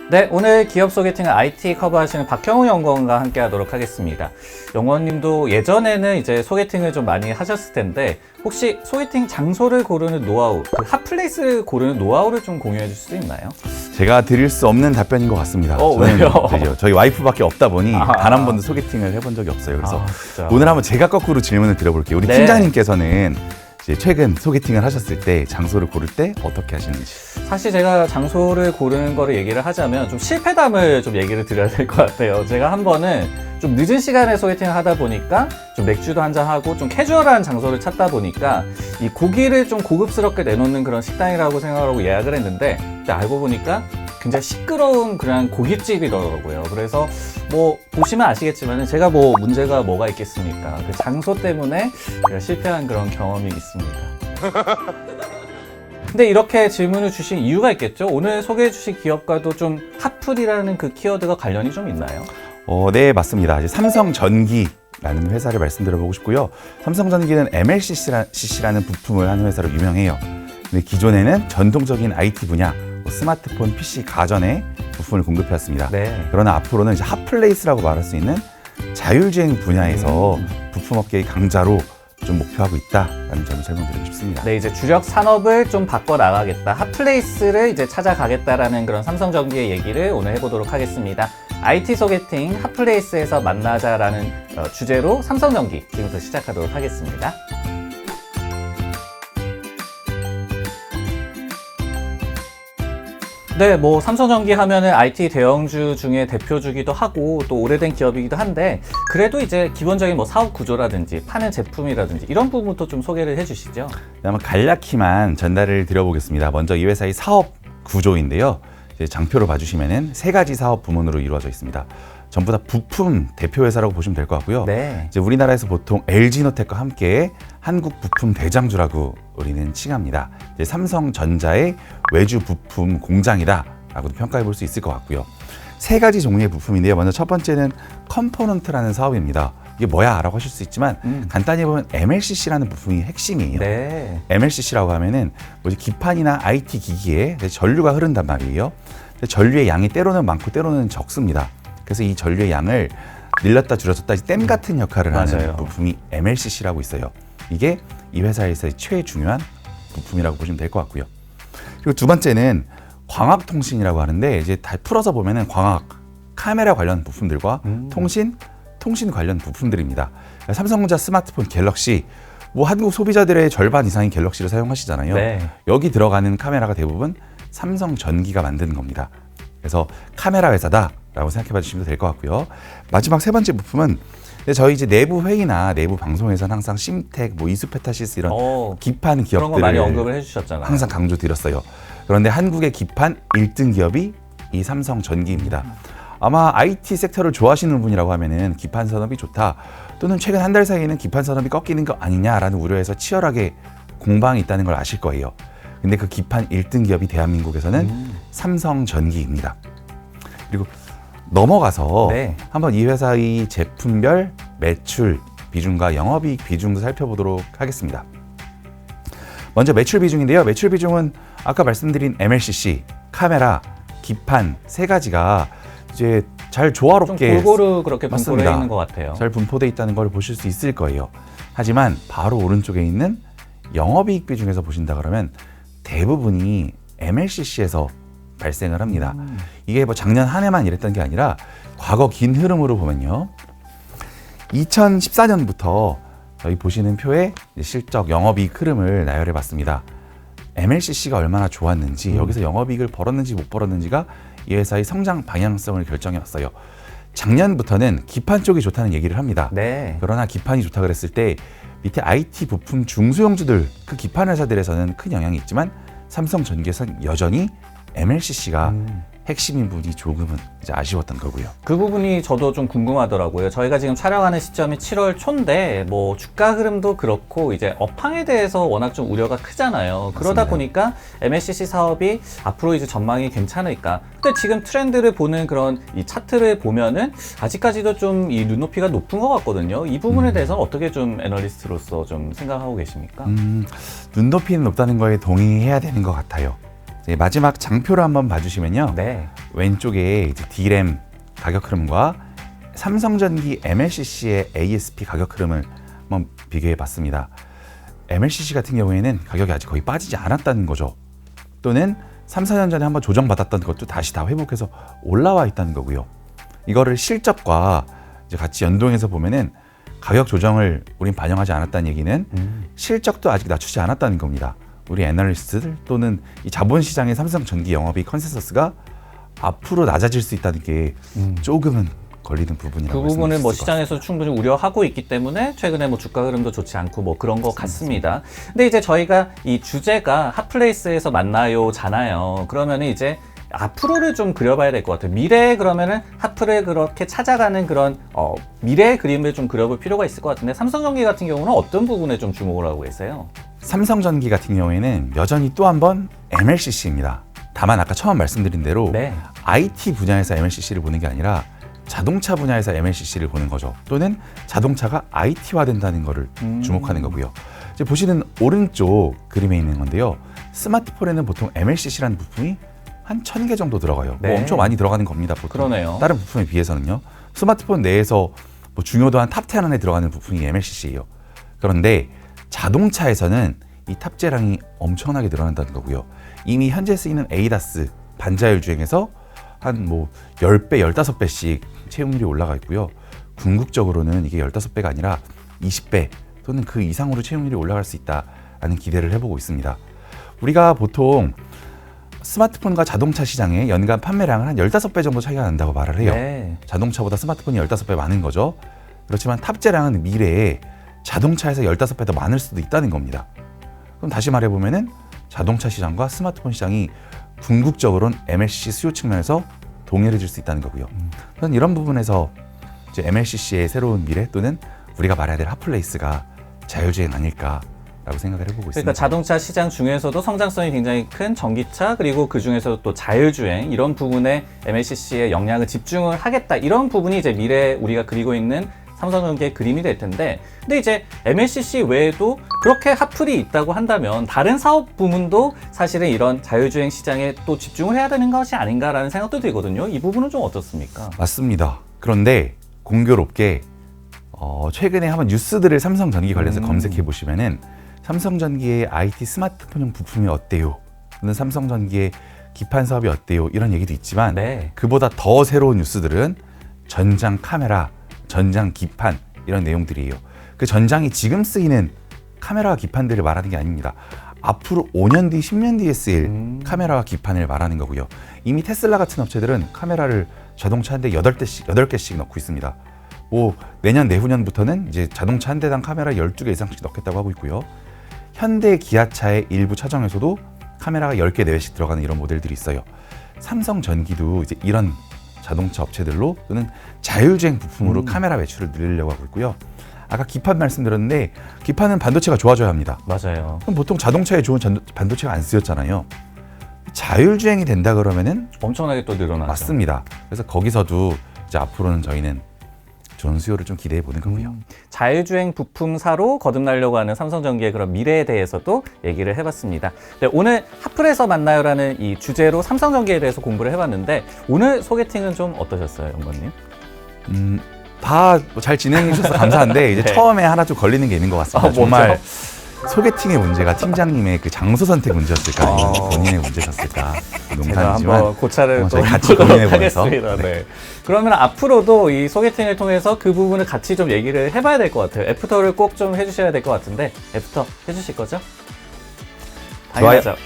네, 오늘 기업 소개팅은 IT 커버하시는 박형우 연구원과 함께 하도록 하겠습니다. 연구원님도 예전에는 이제 소개팅을 좀 많이 하셨을 텐데 혹시 소개팅 장소를 고르는 노하우, 그 핫플레이스를 고르는 노하우를 좀 공유해 줄 수 있나요? 제가 드릴 수 없는 답변인 것 같습니다. 왜요? 저희 와이프밖에 없다 보니 단 한 번도 소개팅을 해본 적이 없어요. 그래서 진짜. 오늘 한번 제가 거꾸로 질문을 드려볼게요. 우리 네. 팀장님께서는 이제 최근 소개팅을 하셨을 때 장소를 고를 때 어떻게 하시는지. 사실 제가 장소를 고르는 거를 얘기를 하자면 좀 실패담을 좀 얘기를 드려야 될 것 같아요. 제가 한 번은 좀 늦은 시간에 소개팅을 하다 보니까 좀 맥주도 한잔하고 좀 캐주얼한 장소를 찾다 보니까 이 고기를 좀 고급스럽게 내놓는 그런 식당이라고 생각하고 예약을 했는데 그때 알고 보니까 굉장히 시끄러운 그냥 고깃집이더라고요. 그래서 뭐 보시면 아시겠지만 제가 뭐 문제가 뭐가 있겠습니까? 그 장소 때문에 제가 실패한 그런 경험이 있습니다. 근데 이렇게 질문을 주신 이유가 있겠죠? 오늘 소개해 주신 기업과도 좀 핫플이라는 그 키워드가 관련이 좀 있나요? 네, 맞습니다. 이제 삼성전기라는 회사를 말씀드려보고 싶고요. 삼성전기는 MLCC라는 부품을 하는 회사로 유명해요. 근데 기존에는 전통적인 IT 분야, 스마트폰, PC, 가전의 부품을 공급해왔습니다. 네. 그러나 앞으로는 이제 핫플레이스라고 말할 수 있는 자율주행 분야에서 부품업계의 강자로 좀 목표하고 있다라는 점을 설명드리고 싶습니다. 네, 이제 주력 산업을 좀 바꿔 나가겠다. 핫플레이스를 이제 찾아가겠다라는 그런 삼성전기의 얘기를 오늘 해보도록 하겠습니다. IT 소개팅 핫플레이스에서 만나자라는 주제로 삼성전기 지금부터 시작하도록 하겠습니다. 네, 뭐 삼성전기 하면은 IT 대형주 중에 대표주기도 하고 또 오래된 기업이기도 한데 그래도 이제 기본적인 뭐 사업 구조라든지 파는 제품이라든지 이런 부분부터 좀 소개를 해주시죠. 한번 간략히만 전달을 드려보겠습니다. 먼저 이 회사의 사업 구조인데요. 이제 장표로 봐주시면은 세 가지 사업 부문으로 이루어져 있습니다. 전부 다 부품 대표 회사라고 보시면 될 것 같고요. 네. 이제 우리나라에서 보통 LG노텍과 함께 한국 부품 대장주라고 우리는 칭합니다. 이제 삼성전자의 외주 부품 공장이다라고도 평가해 볼 수 있을 것 같고요. 세 가지 종류의 부품인데요. 먼저 첫 번째는 컴포넌트라는 사업입니다. 이게 뭐야? 라고 하실 수 있지만 간단히 보면 MLCC라는 부품이 핵심이에요. 네. MLCC라고 하면은 뭐지 기판이나 IT 기기에 전류가 흐른단 말이에요. 전류의 양이 때로는 많고 때로는 적습니다. 그래서 이 전류의 양을 늘렸다 줄였다 댐 같은 역할을 하는 맞아요. 부품이 MLCC라고 있어요. 이게 이 회사에서의 최중요한 부품이라고 보시면 될 것 같고요. 그리고 두 번째는 광학통신이라고 하는데 이제 다 풀어서 보면은 광학, 카메라 관련 부품들과 통신 관련 부품들입니다. 삼성전자 스마트폰 갤럭시, 뭐 한국 소비자들의 절반 이상이 갤럭시를 사용하시잖아요. 네. 여기 들어가는 카메라가 대부분 삼성전기가 만드는 겁니다. 그래서 카메라 회사다라고 생각해 봐주시면 될 것 같고요. 마지막 세 번째 부품은 저희 이제 내부 회의나 내부 방송에서는 항상 심텍, 뭐 이수페타시스 이런 기판 그런 거 많이 기업들을 언급을 해주셨잖아요. 항상 강조드렸어요. 그런데 한국의 기판 1등 기업이 이 삼성전기입니다. 아마 IT 섹터를 좋아하시는 분이라고 하면은 기판 산업이 좋다, 또는 최근 한 달 사이에는 기판 산업이 꺾이는 거 아니냐라는 우려에서 치열하게 공방이 있다는 걸 아실 거예요. 근데 그 기판 1등 기업이 대한민국에서는 삼성전기입니다. 그리고 넘어가서 네. 한번 이 회사의 제품별 매출 비중과 영업이익 비중도 살펴보도록 하겠습니다. 먼저 매출 비중인데요. 매출 비중은 아까 말씀드린 MLCC, 카메라, 기판 세 가지가 이제 잘 좀 조화롭게 골고루 그렇게 분포되어 맞습니다. 있는 것 같아요. 잘 분포되어 있다는 걸 보실 수 있을 거예요. 하지만 바로 오른쪽에 있는 영업이익 비중에서 보신다 그러면 대부분이 MLCC에서 발생을 합니다. 이게 뭐 작년 한 해만 이랬던 게 아니라 과거 긴 흐름으로 보면요. 2014년부터 저희 보시는 표에 실적 영업이익 흐름을 나열해 봤습니다. MLCC가 얼마나 좋았는지, 여기서 영업이익을 벌었는지 못 벌었는지가 이 회사의 성장 방향성을 결정해 왔어요. 작년부터는 기판 쪽이 좋다는 얘기를 합니다. 네. 그러나 기판이 좋다 그랬을 때 밑에 IT 부품 중소형주들, 그 기판 회사들에서는 큰 영향이 있지만 삼성전기에서는 여전히 MLCC가 핵심인 부분이 조금은 이제 아쉬웠던 거고요. 그 부분이 저도 좀 궁금하더라고요. 저희가 지금 촬영하는 시점이 7월 초인데 뭐 주가 흐름도 그렇고 이제 업황에 대해서 워낙 좀 우려가 크잖아요. 그러다 맞습니다. 보니까 MLCC 사업이 앞으로 이제 전망이 괜찮을까? 근데 지금 트렌드를 보는 그런 이 차트를 보면은 아직까지도 좀 이 눈높이가 높은 것 같거든요. 이 부분에 대해서는 어떻게 좀 애널리스트로서 좀 생각하고 계십니까? 눈높이는 높다는 거에 동의해야 되는 것 같아요. 이제 마지막 장표를 한번 봐주시면요. 네. 왼쪽에 이제 D램 가격 흐름과 삼성전기 MLCC의 ASP 가격 흐름을 한번 비교해 봤습니다. MLCC 같은 경우에는 가격이 아직 거의 빠지지 않았다는 거죠. 또는 3, 4년 전에 한번 조정받았던 것도 다시 다 회복해서 올라와 있다는 거고요. 이거를 실적과 이제 같이 연동해서 보면은 가격 조정을 우린 반영하지 않았다는 얘기는 실적도 아직 낮추지 않았다는 겁니다. 우리 애널리스트들 또는 이 자본시장의 삼성전기 영업이익 컨센서스가 앞으로 낮아질 수 있다는 게 조금은 걸리는 부분이라고 그 부분을 뭐 말씀드릴 수 있을 것 시장에서 충분히 우려하고 있기 때문에 최근에 뭐 주가 흐름도 좋지 않고 뭐 그런 것 같습니다. 근데 이제 저희가 이 주제가 핫플레이스에서 만나요잖아요. 그러면은 이제 앞으로를 좀 그려봐야 될 것 같아요. 미래에 그러면은 핫플을 그렇게 찾아가는 그런 미래의 그림을 좀 그려볼 필요가 있을 것 같은데 삼성전기 같은 경우는 어떤 부분에 좀 주목을 하고 계세요? 삼성전기 같은 경우에는 여전히 또 한 번 MLCC입니다. 다만 아까 처음 말씀드린 대로 네. IT 분야에서 MLCC를 보는 게 아니라 자동차 분야에서 MLCC를 보는 거죠. 또는 자동차가 IT화된다는 거를 주목하는 거고요. 이제 보시는 오른쪽 그림에 있는 건데요. 스마트폰에는 보통 MLCC라는 부품이 한 1000개 정도 들어가요. 네. 뭐 엄청 많이 들어가는 겁니다. 보통. 그러네요. 다른 부품에 비해서는요. 스마트폰 내에서 뭐 중요도한 탑10 안에 들어가는 부품이 MLCC예요. 그런데 자동차에서는 이 탑재량이 엄청나게 늘어난다는 거고요. 이미 현재 쓰이는 ADAS 반자율 주행에서 한 뭐 10배, 15배씩 채용률이 올라가 있고요. 궁극적으로는 이게 15배가 아니라 20배 또는 그 이상으로 채용률이 올라갈 수 있다는 기대를 해보고 있습니다. 우리가 보통 스마트폰과 자동차 시장의 연간 판매량은 한 15배 정도 차이가 난다고 말을 해요. 네. 자동차보다 스마트폰이 15배 많은 거죠. 그렇지만 탑재량은 미래에 자동차에서 15배 더 많을 수도 있다는 겁니다. 그럼 다시 말해보면은 자동차 시장과 스마트폰 시장이 궁극적으로는 MLCC 수요 측면에서 동일해질 수 있다는 거고요. 저는 이런 부분에서 이제 MLCC의 새로운 미래 또는 우리가 말해야 될 핫플레이스가 자율주행 아닐까라고 생각을 해보고 있습니다. 그러니까 자동차 시장 중에서도 성장성이 굉장히 큰 전기차 그리고 그 중에서도 또 자율주행 이런 부분에 MLCC의 역량을 집중을 하겠다 이런 부분이 이제 미래에 우리가 그리고 있는 삼성전기의 그림이 될 텐데 근데 이제 MLCC 외에도 그렇게 핫플이 있다고 한다면 다른 사업 부문도 사실은 이런 자율주행 시장에 또 집중을 해야 되는 것이 아닌가라는 생각도 들거든요. 이 부분은 좀 어떻습니까? 맞습니다. 그런데 공교롭게 최근에 한번 뉴스들을 삼성전기 관련해서 검색해 보시면은 삼성전기의 IT 스마트폰용 부품이 어때요? 또는 삼성전기의 기판 사업이 어때요? 이런 얘기도 있지만 네. 그보다 더 새로운 뉴스들은 전장 카메라, 전장 기판 이런 내용들이에요. 그 전장이 지금 쓰이는 카메라와 기판들을 말하는 게 아닙니다. 앞으로 5년 뒤, 10년 뒤에 쓰일 카메라와 기판을 말하는 거고요. 이미 테슬라 같은 업체들은 카메라를 자동차 한 대 8개씩 넣고 있습니다. 뭐 내년 내후년부터는 이제 자동차 한 대당 카메라 12개 이상씩 넣겠다고 하고 있고요. 현대 기아차의 일부 차종에서도 카메라가 10개 내외씩 들어가는 이런 모델들이 있어요. 삼성전기도 이제 이런 자동차 업체들로 또는 자율주행 부품으로 카메라 매출을 늘리려고 하고 있고요. 아까 기판 말씀드렸는데 기판은 반도체가 좋아져야 합니다. 맞아요. 그럼 보통 자동차에 좋은 반도체가 안 쓰였잖아요. 자율주행이 된다 그러면은 엄청나게 또 늘어나죠. 맞습니다. 그래서 거기서도 이제 앞으로는 저희는 좋은 수요를 좀 기대해 보는 거고요. 자율주행 부품사로 거듭나려고 하는 삼성전기의 그런 미래에 대해서도 얘기를 해봤습니다. 네, 오늘 핫플에서 만나요라는 이 주제로 삼성전기에 대해서 공부를 해봤는데 오늘 소개팅은 좀 어떠셨어요, 영건님? 다 잘 진행해 주셔서 감사한데 이제 네. 처음에 하나 좀 걸리는 게 있는 것 같습니다. 뭐죠? 정말 소개팅의 문제가 팀장님의 그 장소 선택 문제였을까 아니면 본인의 문제였을까 제가 농담이지만 한번 고찰을 또 저희 같이 고민해 보면서 하겠습니다. 네. 그러면 앞으로도 이 소개팅을 통해서 그 부분을 같이 좀 얘기를 해봐야 될 것 같아요. 애프터를 꼭 좀 해주셔야 될 것 같은데 애프터 해주실 거죠? 좋아요. 당연하죠.